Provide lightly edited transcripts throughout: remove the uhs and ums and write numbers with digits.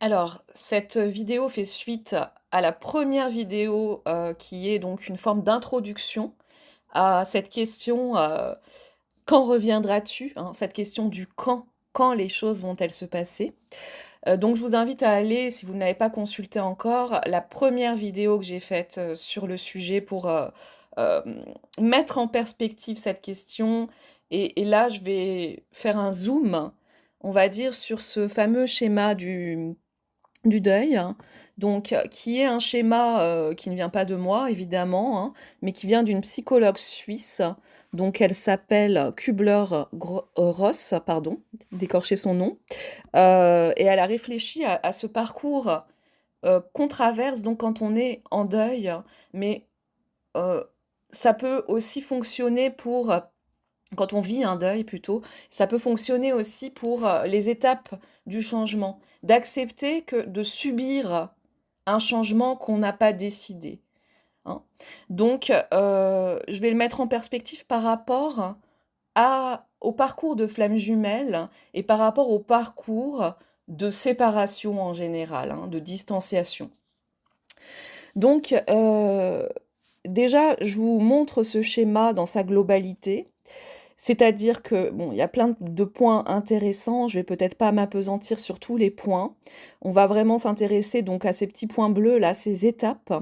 Alors, cette vidéo fait suite à la première vidéo, qui est donc une forme d'introduction à cette question, «Quand reviendras-tu?», hein, cette question du quand. Quand les choses vont-elles se passer? Donc je vous invite à aller, si vous ne l'avez pas consultée encore, la première vidéo que j'ai faite, sur le sujet pour, mettre en perspective cette question et là, je vais faire un zoom, on va dire, sur ce fameux schéma du deuil, hein, donc qui est un schéma, qui ne vient pas de moi évidemment, hein, mais qui vient d'une psychologue suisse, donc elle s'appelle Kübler-Ross, pardon, d'écorcher son nom, et elle a réfléchi à ce parcours, qu'on traverse donc quand on est en deuil, mais heu, ça peut aussi fonctionner pour, quand on vit un deuil plutôt, ça peut fonctionner aussi pour, les étapes du changement. D'accepter que de subir un changement qu'on n'a pas décidé, hein. Donc, je vais le mettre en perspective par rapport au parcours de flammes jumelles et par rapport au parcours de séparation en général, hein, de distanciation. Donc, déjà, je vous montre ce schéma dans sa globalité. C'est-à-dire que, bon, il y a plein de points intéressants, je vais peut-être pas m'appesantir sur tous les points. On va vraiment s'intéresser donc à ces petits points bleus là, ces étapes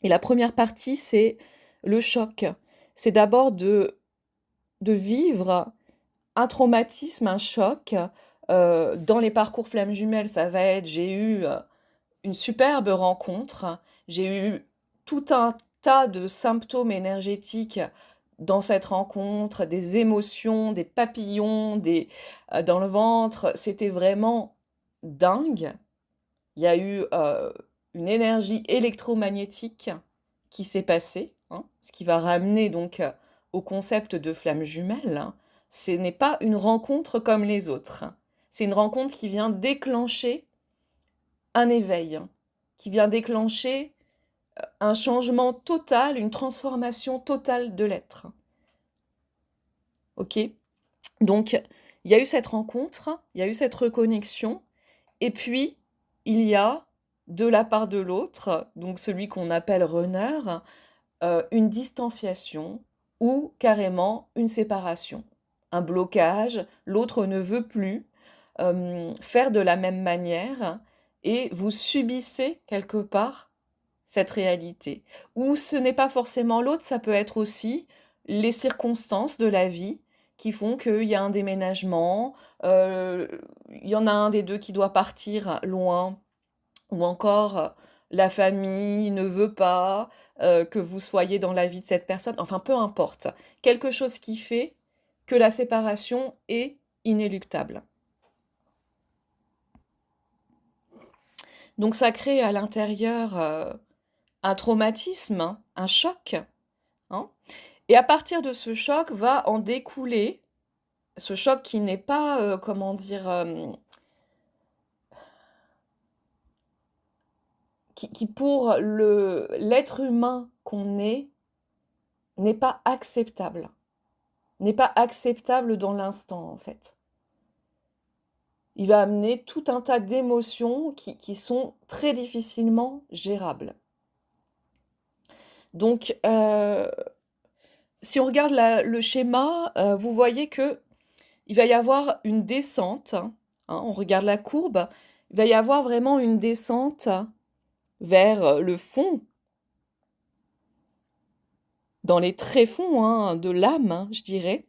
et la première partie, c'est le choc. C'est d'abord de vivre un traumatisme, un choc, dans les parcours flammes jumelles, ça va être: j'ai eu, une superbe rencontre, j'ai eu tout un tas de symptômes énergétiques dans cette rencontre, des émotions, des papillons, dans le ventre. C'était vraiment dingue. Il y a eu, une énergie électromagnétique qui s'est passée, hein, ce qui va ramener donc, au concept de flamme jumelle, hein. Ce n'est pas une rencontre comme les autres. C'est une rencontre qui vient déclencher un éveil, qui vient déclencher, un changement total, une transformation totale de l'être. OK? Donc, il y a eu cette rencontre, il y a eu cette reconnexion, et puis il y a, de la part de l'autre, donc celui qu'on appelle runner, une distanciation ou carrément une séparation. Un blocage, l'autre ne veut plus, faire de la même manière et vous subissez quelque part cette réalité. Ou ce n'est pas forcément l'autre, ça peut être aussi les circonstances de la vie qui font qu'il y a un déménagement, heu, il y en a un des 2 qui doit partir loin ou encore, la famille ne veut pas, que vous soyez dans la vie de cette personne, enfin peu importe. Quelque chose qui fait que la séparation est inéluctable. Donc ça crée à l'intérieur, un traumatisme, hein, un choc, hein, et à partir de ce choc va en découler, ce choc qui n'est pas, comment dire? Qui pour l'être humain qu'on est, n'est pas acceptable. N'est pas acceptable dans l'instant, en fait. Il va amener tout un tas d'émotions qui sont très difficilement gérables. Donc, si on regarde le schéma, vous voyez que il va y avoir une descente, hein, on regarde la courbe, il va y avoir vraiment une descente vers le fond, dans les tréfonds, hein, de l'âme, hein, je dirais.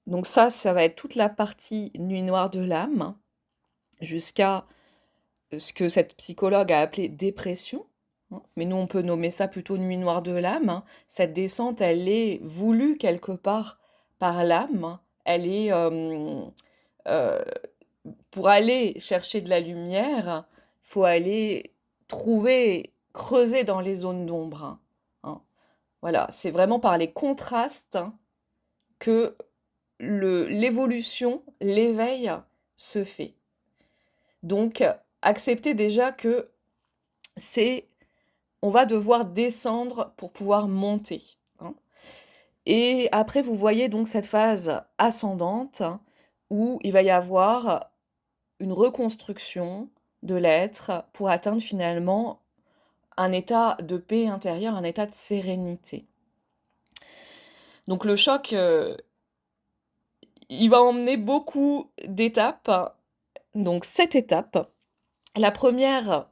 Donc ça va être toute la partie nuit noire de l'âme, jusqu'à ce que cette psychologue a appelé dépression, hein, mais nous on peut nommer ça plutôt nuit noire de l'âme, hein. Cette descente, elle est voulue quelque part par l'âme, hein. Elle est, heu, pour aller chercher de la lumière, il faut aller trouver, creuser dans les zones d'ombre, hein. Voilà, c'est vraiment par les contrastes, hein, que l'évolution, l'éveil se fait. Donc, accepter déjà que c'est on va devoir descendre pour pouvoir monter, hein. Et après, vous voyez donc cette phase ascendante où il va y avoir une reconstruction, de l'être pour atteindre finalement un état de paix intérieure, un état de sérénité. Donc le choc, il va emmener beaucoup d'étapes, donc 7 étapes. La première,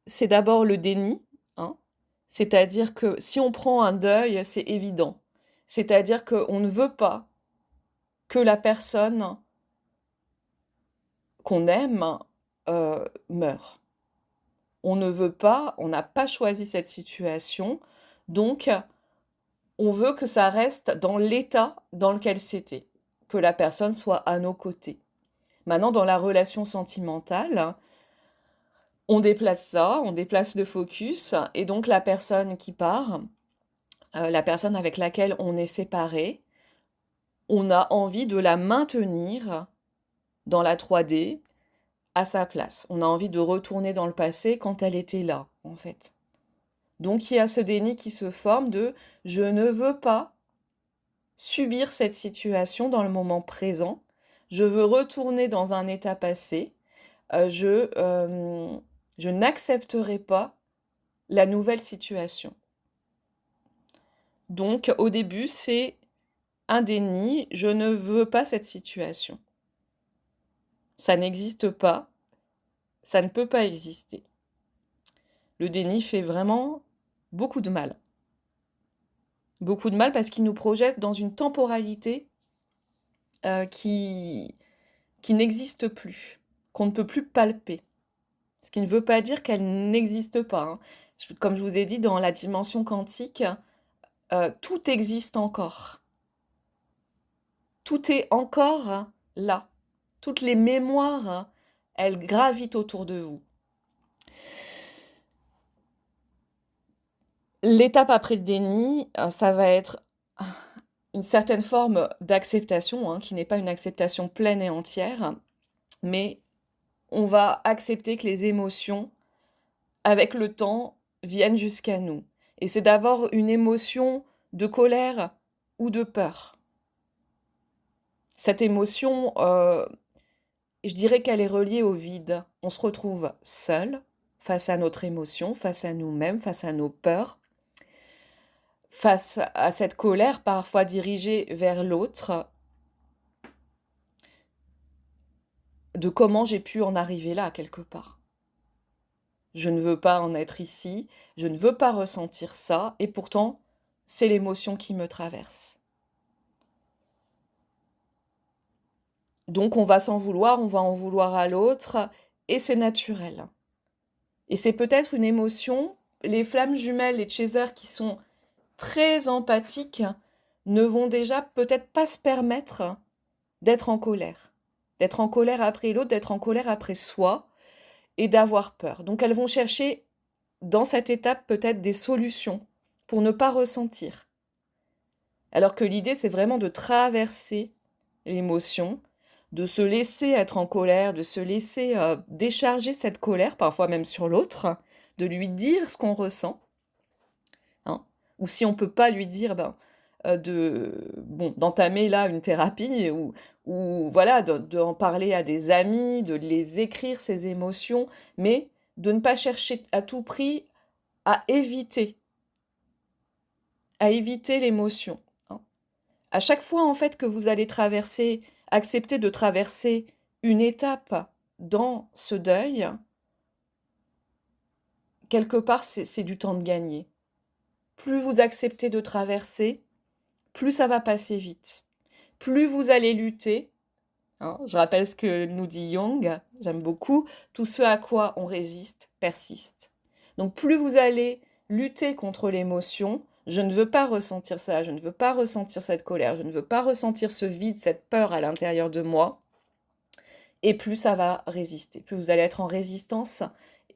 c'est d'abord le déni, hein. C'est-à-dire que si on prend un deuil, c'est évident. C'est-à-dire qu'on ne veut pas que la personne qu'on aime meure. On ne veut pas, on n'a pas choisi cette situation, donc on veut que ça reste dans l'état dans lequel c'était, que la personne soit à nos côtés. Maintenant, dans la relation sentimentale, on déplace ça, on déplace le focus, et donc la personne qui part, la personne avec laquelle on est séparé, on a envie de la maintenir dans la 3D à sa place. On a envie de retourner dans le passé quand elle était là, en fait. Donc il y a ce déni qui se forme de je ne veux pas subir cette situation dans le moment présent, je veux retourner dans un état passé, je n'accepterai pas la nouvelle situation. Donc au début, c'est un déni, je ne veux pas cette situation. Ça n'existe pas, ça ne peut pas exister. Le déni fait vraiment beaucoup de mal. Beaucoup de mal parce qu'il nous projette dans une temporalité qui n'existe plus, qu'on ne peut plus palper. Ce qui ne veut pas dire qu'elle n'existe pas, hein. Comme je vous ai dit, dans la dimension quantique, tout existe encore. Tout est encore là. Toutes les mémoires, elles gravitent autour de vous. L'étape après le déni, ça va être une certaine forme d'acceptation, hein, qui n'est pas une acceptation pleine et entière, mais on va accepter que les émotions, avec le temps, viennent jusqu'à nous. Et c'est d'abord une émotion de colère ou de peur. Cette émotion, je dirais qu'elle est reliée au vide. On se retrouve seul face à notre émotion, face à nous-mêmes, face à nos peurs, face à cette colère parfois dirigée vers l'autre, de comment j'ai pu en arriver là quelque part. Je ne veux pas en être ici, je ne veux pas ressentir ça, et pourtant, c'est l'émotion qui me traverse. Donc on va s'en vouloir, on va en vouloir à l'autre, et c'est naturel. Et c'est peut-être une émotion, les flammes jumelles, les chasers qui sont très empathiques, ne vont déjà peut-être pas se permettre d'être en colère. D'être en colère après l'autre, d'être en colère après soi, et d'avoir peur. Donc elles vont chercher dans cette étape peut-être des solutions pour ne pas ressentir. Alors que l'idée, c'est vraiment de traverser l'émotion, de se laisser être en colère, de se laisser décharger cette colère, parfois même sur l'autre, de lui dire ce qu'on ressent, hein. Ou si on ne peut pas lui dire, d'entamer là une thérapie ou voilà, d'en parler à des amis, de les écrire ces émotions, mais de ne pas chercher à tout prix à éviter l'émotion, hein. À chaque fois, en fait, que vous allez accepter de traverser une étape dans ce deuil, quelque part, c'est du temps de gagner. Plus vous acceptez de traverser, plus ça va passer vite. Plus vous allez lutter, hein, je rappelle ce que nous dit Jung, j'aime beaucoup, tout ce à quoi on résiste persiste. Donc plus vous allez lutter contre l'émotion, je ne veux pas ressentir ça, je ne veux pas ressentir cette colère, je ne veux pas ressentir ce vide, cette peur à l'intérieur de moi, et plus ça va résister, plus vous allez être en résistance,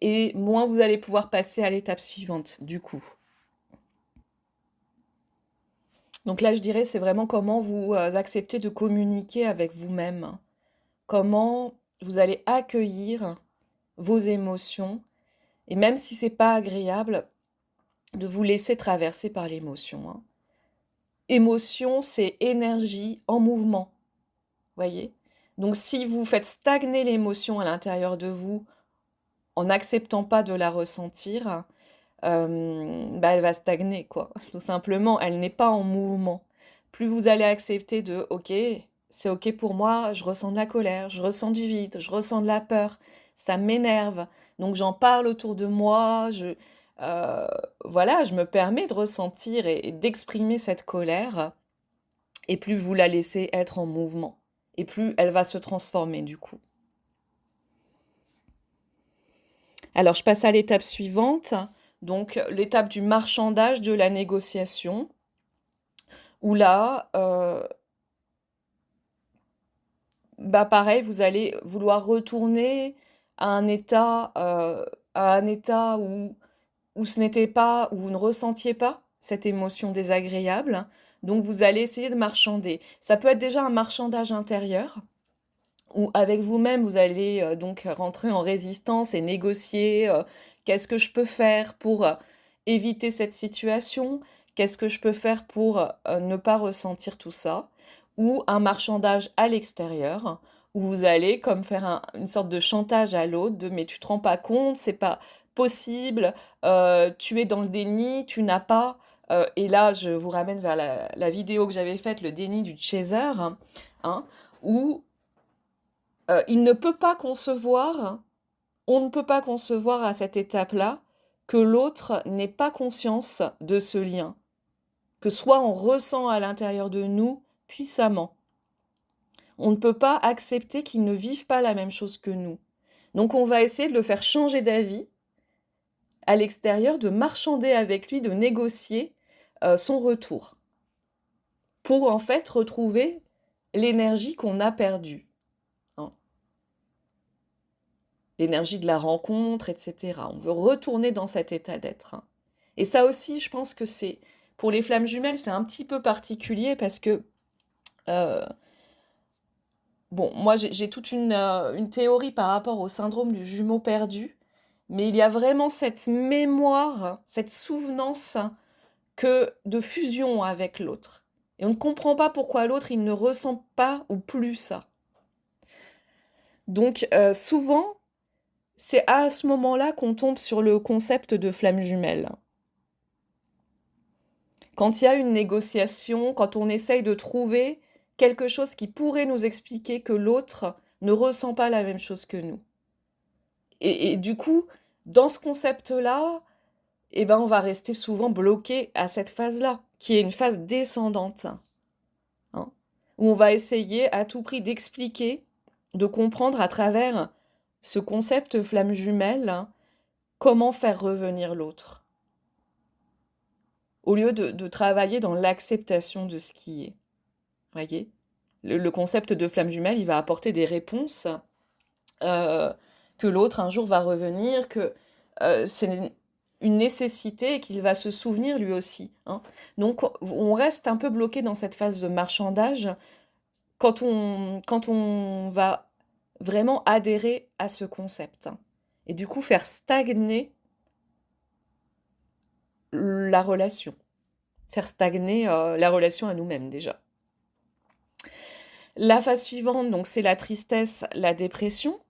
et moins vous allez pouvoir passer à l'étape suivante, du coup. Donc là, je dirais, c'est vraiment comment vous acceptez de communiquer avec vous-même, comment vous allez accueillir vos émotions, et même si c'est pas agréable, de vous laisser traverser par l'émotion, hein. Émotion, c'est énergie en mouvement, voyez? Donc si vous faites stagner l'émotion à l'intérieur de vous en n'acceptant pas de la ressentir, bah, elle va stagner, quoi. Tout simplement, elle n'est pas en mouvement. Plus vous allez accepter de, ok, c'est ok pour moi, je ressens de la colère, je ressens du vide, je ressens de la peur, ça m'énerve. Donc j'en parle autour de moi, euh, voilà, je me permets de ressentir et d'exprimer cette colère. Et plus vous la laissez être en mouvement, et plus elle va se transformer du coup. Alors je passe à l'étape suivante, donc l'étape du marchandage de la négociation, où là, bah pareil, vous allez vouloir retourner à un état où ce n'était pas, où vous ne ressentiez pas cette émotion désagréable. Donc vous allez essayer de marchander. Ça peut être déjà un marchandage intérieur, où avec vous-même, vous allez donc rentrer en résistance et négocier qu'est-ce que je peux faire pour éviter cette situation, qu'est-ce que je peux faire pour ne pas ressentir tout ça, ou un marchandage à l'extérieur, où vous allez comme faire une sorte de chantage à l'autre, de mais tu te rends pas compte, c'est pas possible, tu es dans le déni, tu n'as pas... et là, je vous ramène vers la vidéo que j'avais faite, le déni du chaser, hein, où il ne peut pas concevoir, on ne peut pas concevoir à cette étape-là que l'autre n'ait pas conscience de ce lien, que soit on ressent à l'intérieur de nous puissamment. On ne peut pas accepter qu'il ne vive pas la même chose que nous. Donc on va essayer de le faire changer d'avis à l'extérieur, de marchander avec lui, de négocier son retour, pour en fait retrouver l'énergie qu'on a perdue, hein. L'énergie de la rencontre, etc. On veut retourner dans cet état d'être, hein. Et ça aussi, je pense que c'est, pour les flammes jumelles, c'est un petit peu particulier parce que, euh, bon, moi j'ai toute une théorie par rapport au syndrome du jumeau perdu, mais il y a vraiment cette mémoire, cette souvenance que de fusion avec l'autre. Et on ne comprend pas pourquoi l'autre, il ne ressent pas ou plus ça. Donc souvent, c'est à ce moment-là qu'on tombe sur le concept de flamme jumelle. Quand il y a une négociation, quand on essaye de trouver quelque chose qui pourrait nous expliquer que l'autre ne ressent pas la même chose que nous. Et du coup, dans ce concept-là, eh ben, on va rester souvent bloqué à cette phase-là, qui est une phase descendante, hein, où on va essayer à tout prix d'expliquer, de comprendre à travers ce concept flamme jumelle, hein, comment faire revenir l'autre, au lieu de travailler dans l'acceptation de ce qui est. Voyez, le concept de flamme jumelle, il va apporter des réponses, euh, que l'autre un jour va revenir, que c'est une nécessité et qu'il va se souvenir lui aussi, hein. Donc on reste un peu bloqué dans cette phase de marchandage quand on va vraiment adhérer à ce concept, hein. Et du coup faire stagner la relation, faire stagner la relation à nous-mêmes déjà. La phase suivante, donc, c'est la tristesse, la dépression,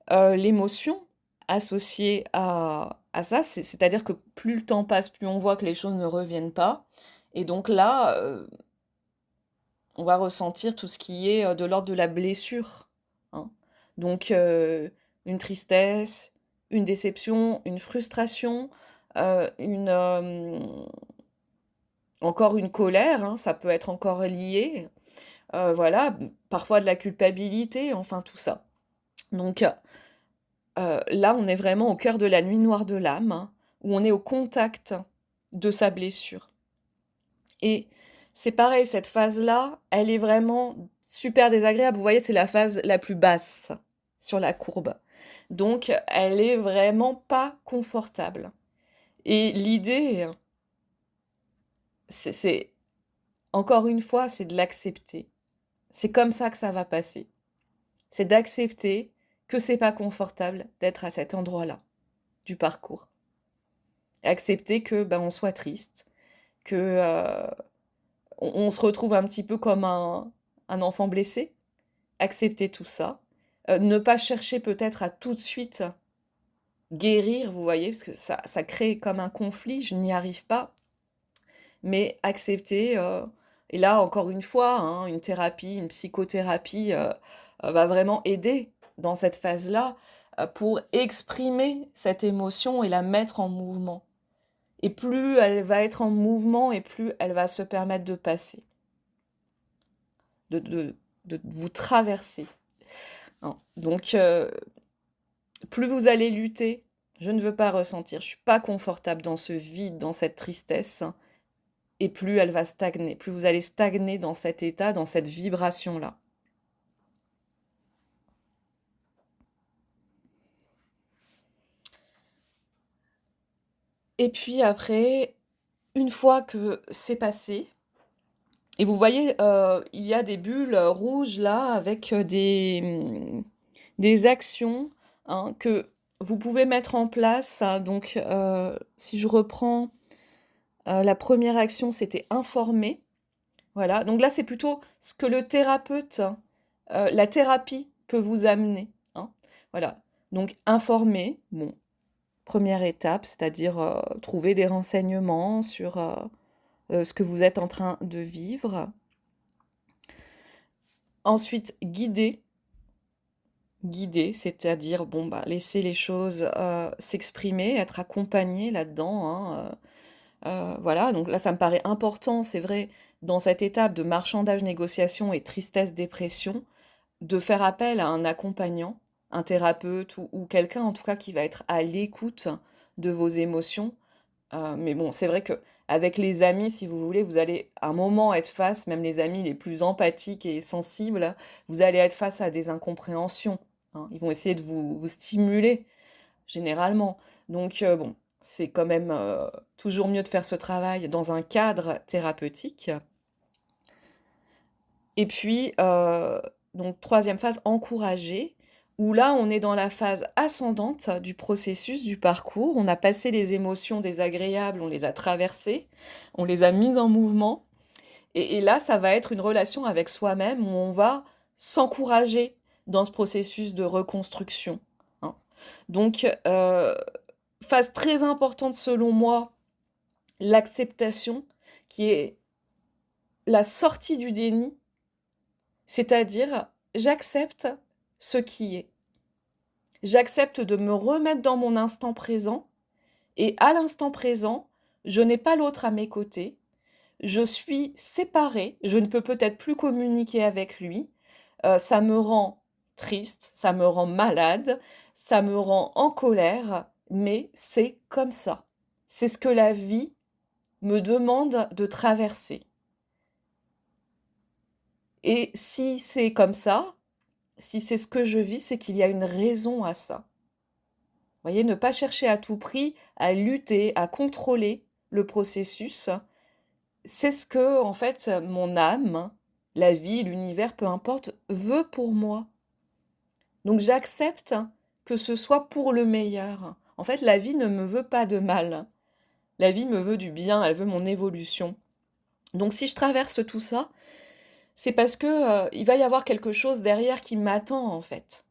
l'émotion associée à ça, c'est-à-dire que plus le temps passe, plus on voit que les choses ne reviennent pas. Et donc là, on va ressentir tout ce qui est de l'ordre de la blessure, hein. Donc, une tristesse, une déception, une frustration, encore une colère, hein, ça peut être encore lié. Voilà, parfois de la culpabilité, enfin tout ça. Donc là, on est vraiment au cœur de la nuit noire de l'âme, hein, où on est au contact de sa blessure. Et c'est pareil, cette phase-là, elle est vraiment super désagréable. Vous voyez, c'est la phase la plus basse sur la courbe. Donc, elle est vraiment pas confortable. Et l'idée, c'est encore une fois, c'est de l'accepter. C'est comme ça que ça va passer. C'est d'accepter que c'est pas confortable d'être à cet endroit-là du parcours. Accepter que ben on soit triste, que on se retrouve un petit peu comme un enfant blessé. Accepter tout ça, ne pas chercher peut-être à tout de suite guérir, vous voyez? Parce que ça crée comme un conflit, je n'y arrive pas. Mais accepter, et là encore une fois, hein, une thérapie, une psychothérapie, va vraiment aider dans cette phase-là, pour exprimer cette émotion et la mettre en mouvement. Et plus elle va être en mouvement et plus elle va se permettre de passer, de de de vous traverser, hein. Donc plus vous allez lutter: «Je ne veux pas ressentir, je suis pas confortable dans ce vide, dans cette tristesse», et plus elle va stagner, plus vous allez stagner dans cet état, dans cette vibration-là. Et puis après, une fois que c'est passé et vous voyez, il y a des bulles, rouges là avec, des actions, hein, que vous pouvez mettre en place. Donc si je reprends, la première action, c'était informer. Voilà, donc là, c'est plutôt ce que le thérapeute, la thérapie peut vous amener, hein. Voilà, donc informer, bon, première étape, c'est-à-dire, trouver des renseignements sur, ce que vous êtes en train de vivre. Ensuite, guider. Guider, c'est-à-dire, bon, bah, laisser les choses, s'exprimer, être accompagné là-dedans, hein, voilà, donc là, ça me paraît important, c'est vrai, dans cette étape de marchandage, négociation et tristesse, dépression, de faire appel à un accompagnant, un thérapeute ou quelqu'un, en tout cas, qui va être à l'écoute de vos émotions. Mais bon, c'est vrai que avec les amis, si vous voulez, vous allez à un moment être face, même les amis les plus empathiques et sensibles, vous allez être face à des incompréhensions, hein. Ils vont essayer de vous stimuler, généralement. Donc bon, c'est quand même, toujours mieux de faire ce travail dans un cadre thérapeutique. Et puis, donc troisième phase, encourager, où là, on est dans la phase ascendante du processus, du parcours. On a passé les émotions désagréables, on les a traversées, on les a mises en mouvement. Et là, ça va être une relation avec soi-même où on va s'encourager dans ce processus de reconstruction, hein. Donc, phase très importante selon moi, l'acceptation, qui est la sortie du déni. C'est-à-dire, j'accepte ce qui est. J'accepte de me remettre dans mon instant présent et à l'instant présent, je n'ai pas l'autre à mes côtés. Je suis séparée, je ne peux peut-être plus communiquer avec lui. Ça me rend triste, ça me rend malade, ça me rend en colère, mais c'est comme ça. C'est ce que la vie me demande de traverser. Et si c'est comme ça, si c'est ce que je vis, c'est qu'il y a une raison à ça. Vous voyez, ne pas chercher à tout prix à lutter, à contrôler le processus, c'est ce que, en fait, mon âme, la vie, l'univers, peu importe, veut pour moi. Donc j'accepte que ce soit pour le meilleur. En fait, la vie ne me veut pas de mal. La vie me veut du bien, elle veut mon évolution. Donc si je traverse tout ça, c'est parce que, il va y avoir quelque chose derrière qui m'attend, en fait.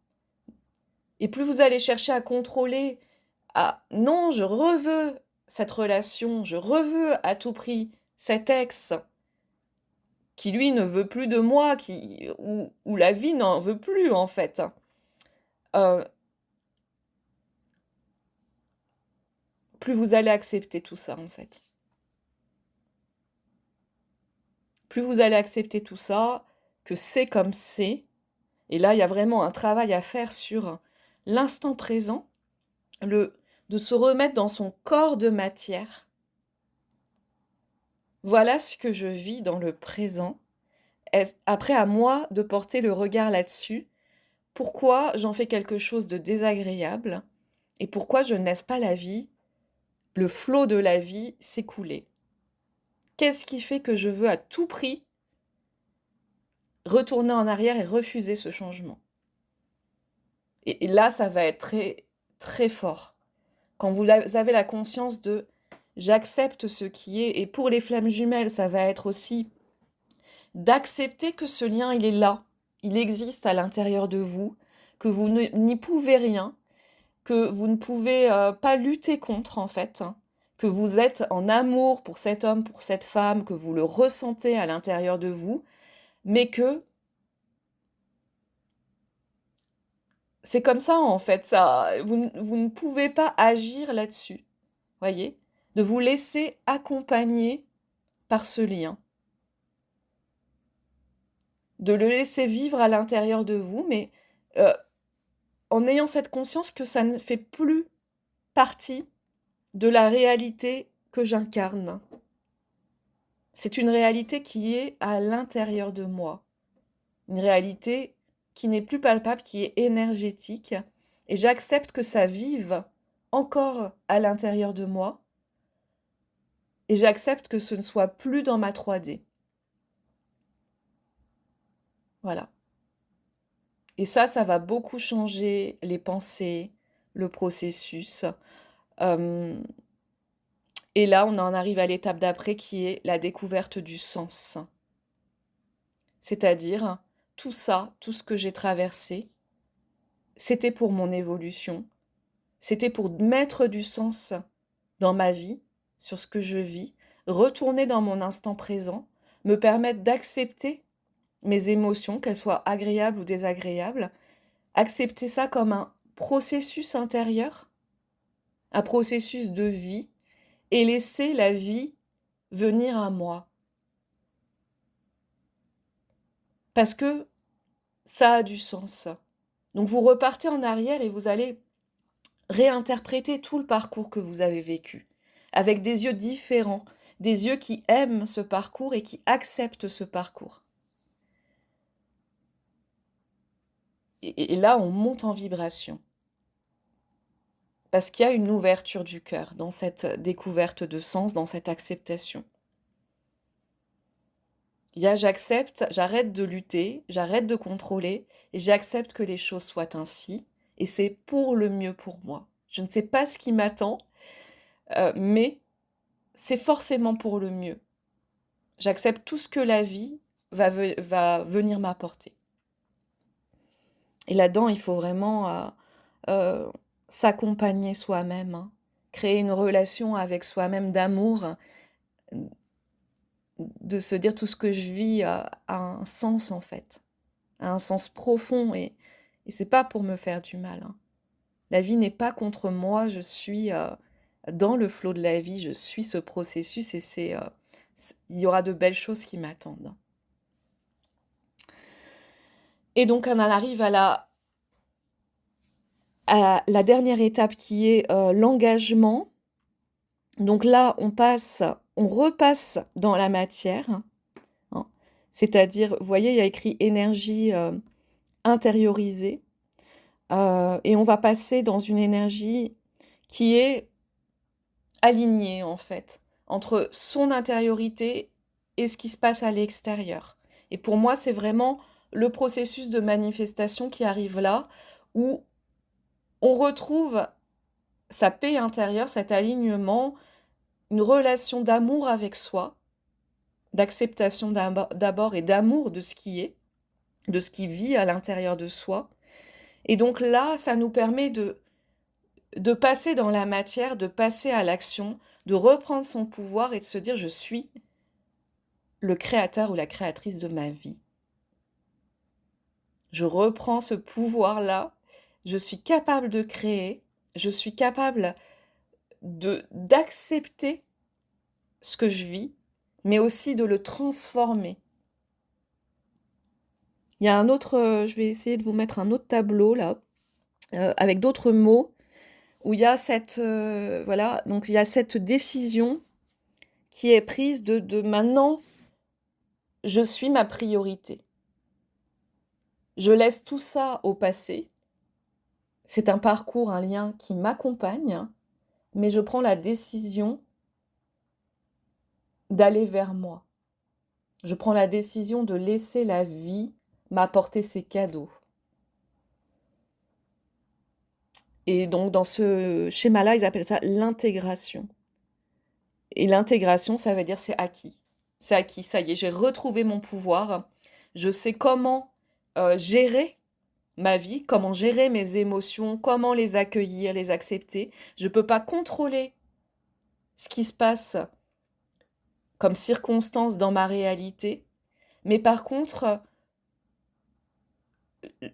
Et plus vous allez chercher à contrôler, à non, je reveux cette relation, je reveux à tout prix cet ex qui lui ne veut plus de moi, ou la vie n'en veut plus en fait. Euh, Plus vous allez accepter tout ça en fait. Plus vous allez accepter tout ça, que c'est comme c'est. Et là, il y a vraiment un travail à faire sur l'instant présent, le, de se remettre dans son corps de matière. Voilà ce que je vis dans le présent. Après, à moi de porter le regard là-dessus. Pourquoi j'en fais quelque chose de désagréable et pourquoi je ne laisse pas la vie, le flot de la vie, s'écouler? Qu'est-ce qui fait que je veux à tout prix retourner en arrière et refuser ce changement? Et là, ça va être très, très fort. Quand vous avez la conscience de j'accepte ce qui est, et pour les flammes jumelles, ça va être aussi d'accepter que ce lien, il est là, il existe à l'intérieur de vous, que vous n'y pouvez rien, que vous ne pouvez pas lutter contre, en fait, hein, que vous êtes en amour pour cet homme, pour cette femme, que vous le ressentez à l'intérieur de vous, mais que c'est comme ça, en fait, ça, vous ne pouvez pas agir là-dessus, voyez? De vous laisser accompagner par ce lien, de le laisser vivre à l'intérieur de vous, mais euh, en ayant cette conscience que ça ne fait plus partie de la réalité que j'incarne. C'est une réalité qui est à l'intérieur de moi, une réalité qui n'est plus palpable, qui est énergétique, et j'accepte que ça vive encore à l'intérieur de moi, et j'accepte que ce ne soit plus dans ma 3D. Voilà. Et ça va beaucoup changer les pensées, le processus. Euh, et là, on en arrive à l'étape d'après qui est la découverte du sens. C'est-à-dire, tout ça, tout ce que j'ai traversé, c'était pour mon évolution, c'était pour mettre du sens dans ma vie, sur ce que je vis, retourner dans mon instant présent, me permettre d'accepter mes émotions, qu'elles soient agréables ou désagréables, accepter ça comme un processus intérieur, un processus de vie, et laisser la vie venir à moi. Parce que ça a du sens. Donc vous repartez en arrière et vous allez réinterpréter tout le parcours que vous avez vécu, avec des yeux différents, des yeux qui aiment ce parcours et qui acceptent ce parcours. Et là, on monte en vibration. Parce qu'il y a une ouverture du cœur dans cette découverte de sens, dans cette acceptation. Il y a j'accepte, j'arrête de lutter, j'arrête de contrôler, et j'accepte que les choses soient ainsi, et c'est pour le mieux pour moi. Je ne sais pas ce qui m'attend, mais c'est forcément pour le mieux. J'accepte tout ce que la vie va venir m'apporter. Et là-dedans, il faut vraiment s'accompagner soi-même, hein, créer une relation avec soi-même d'amour, de se dire tout ce que je vis a un sens en fait, a un sens profond et c'est pas pour me faire du mal, hein. La vie n'est pas contre moi, je suis dans le flot de la vie, je suis ce processus et il y aura de belles choses qui m'attendent. Et donc on en arrive à la dernière étape qui est l'engagement. Donc là, on repasse dans la matière, hein. C'est-à-dire, vous voyez, il y a écrit énergie intériorisée, et on va passer dans une énergie qui est alignée, en fait, entre son intériorité et ce qui se passe à l'extérieur. Et pour moi, c'est vraiment le processus de manifestation qui arrive là, où on retrouve sa paix intérieure, cet alignement, une relation d'amour avec soi, d'acceptation d'abord et d'amour de ce qui est, de ce qui vit à l'intérieur de soi. Et donc là, ça nous permet de passer dans la matière, de passer à l'action, de reprendre son pouvoir et de se dire je suis le créateur ou la créatrice de ma vie. Je reprends ce pouvoir-là, je suis capable de créer, je suis capable d'accepter ce que je vis, mais aussi de le transformer. Il y a un autre, je vais essayer de vous mettre un autre tableau là, avec d'autres mots, où il y a voilà, donc il y a cette décision qui est prise de maintenant, je suis ma priorité. Je laisse tout ça au passé. C'est un parcours, un lien qui m'accompagne, mais je prends la décision d'aller vers moi. Je prends la décision de laisser la vie m'apporter ses cadeaux. Et donc, dans ce schéma-là, ils appellent ça l'intégration. Et l'intégration, ça veut dire c'est acquis. C'est acquis, ça y est, j'ai retrouvé mon pouvoir. Je sais comment gérer ma vie, comment gérer mes émotions, comment les accueillir, les accepter. Je ne peux pas contrôler ce qui se passe comme circonstance dans ma réalité, mais par contre,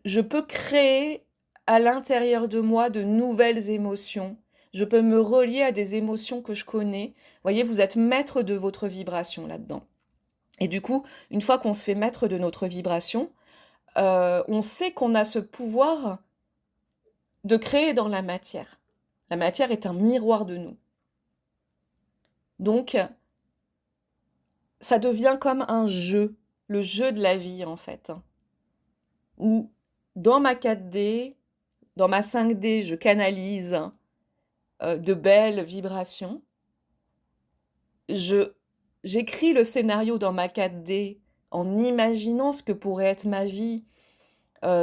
je peux créer à l'intérieur de moi de nouvelles émotions. Je peux me relier à des émotions que je connais. Vous voyez, vous êtes maître de votre vibration là-dedans. Et du coup, une fois qu'on se fait maître de notre vibration, on sait qu'on a ce pouvoir de créer dans la matière. La matière est un miroir de nous. Donc, ça devient comme un jeu, le jeu de la vie en fait, où dans ma 4D, dans ma 5D, je canalise de belles vibrations. J'écris le scénario dans ma 4D en imaginant ce que pourrait être ma vie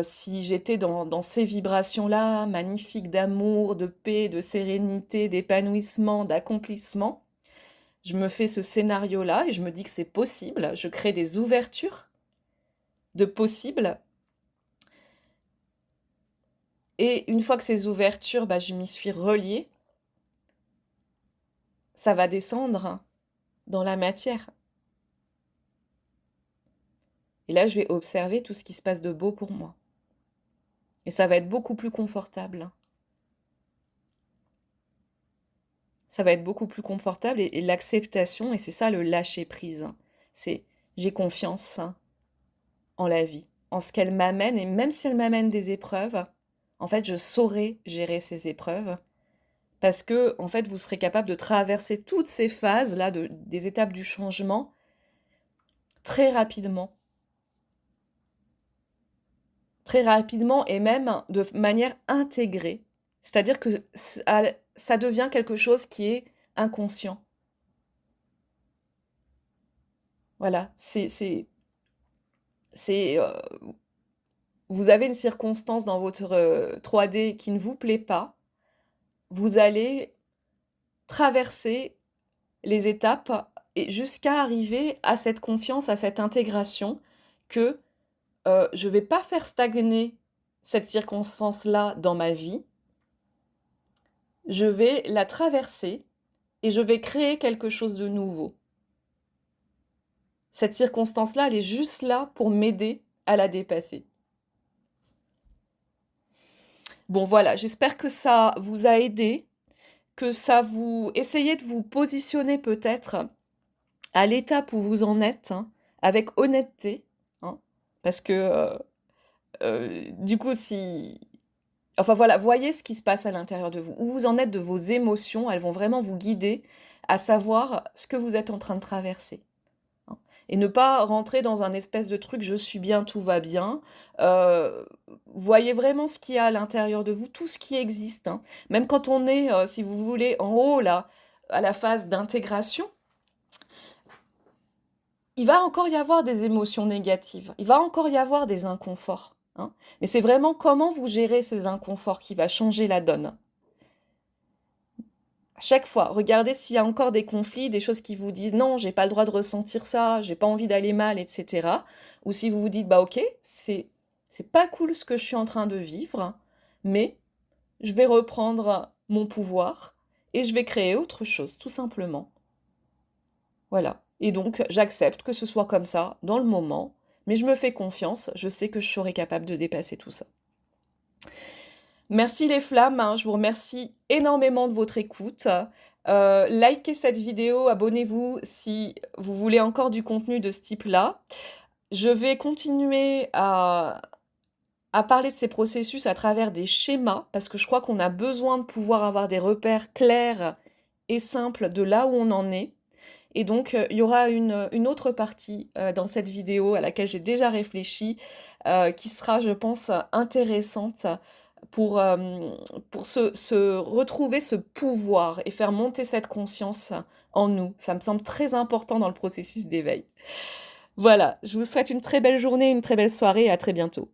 si j'étais dans ces vibrations-là, magnifiques d'amour, de paix, de sérénité, d'épanouissement, d'accomplissement. Je me fais ce scénario-là et je me dis que c'est possible. Je crée des ouvertures de possibles. Et une fois que ces ouvertures, je m'y suis reliée, ça va descendre dans la matière. Et là, je vais observer tout ce qui se passe de beau pour moi. Et ça va être beaucoup plus confortable. Ça va être beaucoup plus confortable et l'acceptation, et c'est ça le lâcher prise. C'est j'ai confiance en la vie, en ce qu'elle m'amène, et même si elle m'amène des épreuves, en fait, je saurai gérer ces épreuves parce que, en fait, vous serez capable de traverser toutes ces phases-là, des étapes du changement, très rapidement. Très rapidement et même de manière intégrée. C'est-à-dire que ça devient quelque chose qui est inconscient. Voilà, vous avez une circonstance dans votre 3D qui ne vous plaît pas, vous allez traverser les étapes et jusqu'à arriver à cette confiance, à cette intégration que je ne vais pas faire stagner cette circonstance-là dans ma vie, je vais la traverser et je vais créer quelque chose de nouveau. Cette circonstance-là, elle est juste là pour m'aider à la dépasser. Bon voilà, j'espère que ça vous a aidé, que ça vous... Essayez de vous positionner peut-être à l'étape où vous en êtes, avec honnêteté, parce que du coup, si... Enfin voilà, voyez ce qui se passe à l'intérieur de vous, où vous en êtes de vos émotions, elles vont vraiment vous guider à savoir ce que vous êtes en train de traverser. Et ne pas rentrer dans un espèce de truc «je suis bien, tout va bien». Voyez vraiment ce qu'il y a à l'intérieur de vous, tout ce qui existe, Même quand on est, si vous voulez, en haut là, à la phase d'intégration, il va encore y avoir des émotions négatives, il va encore y avoir des inconforts, Mais c'est vraiment comment vous gérez ces inconforts qui va changer la donne. À chaque fois, regardez s'il y a encore des conflits, des choses qui vous disent non, j'ai pas le droit de ressentir ça, j'ai pas envie d'aller mal, etc. Ou si vous vous dites bah ok, c'est pas cool ce que je suis en train de vivre, mais je vais reprendre mon pouvoir et je vais créer autre chose, tout simplement. Voilà. Et donc j'accepte que ce soit comme ça dans le moment, mais je me fais confiance, je sais que je serai capable de dépasser tout ça. Merci les flammes, je vous remercie énormément de votre écoute. Likez cette vidéo, abonnez-vous si vous voulez encore du contenu de ce type-là. Je vais continuer à parler de ces processus à travers des schémas, parce que je crois qu'on a besoin de pouvoir avoir des repères clairs et simples de là où on en est. Et donc, il y aura une autre partie dans cette vidéo à laquelle j'ai déjà réfléchi, qui sera, je pense, intéressante pour se retrouver ce pouvoir et faire monter cette conscience en nous. Ça me semble très important dans le processus d'éveil. Voilà, je vous souhaite une très belle journée, une très belle soirée et à très bientôt.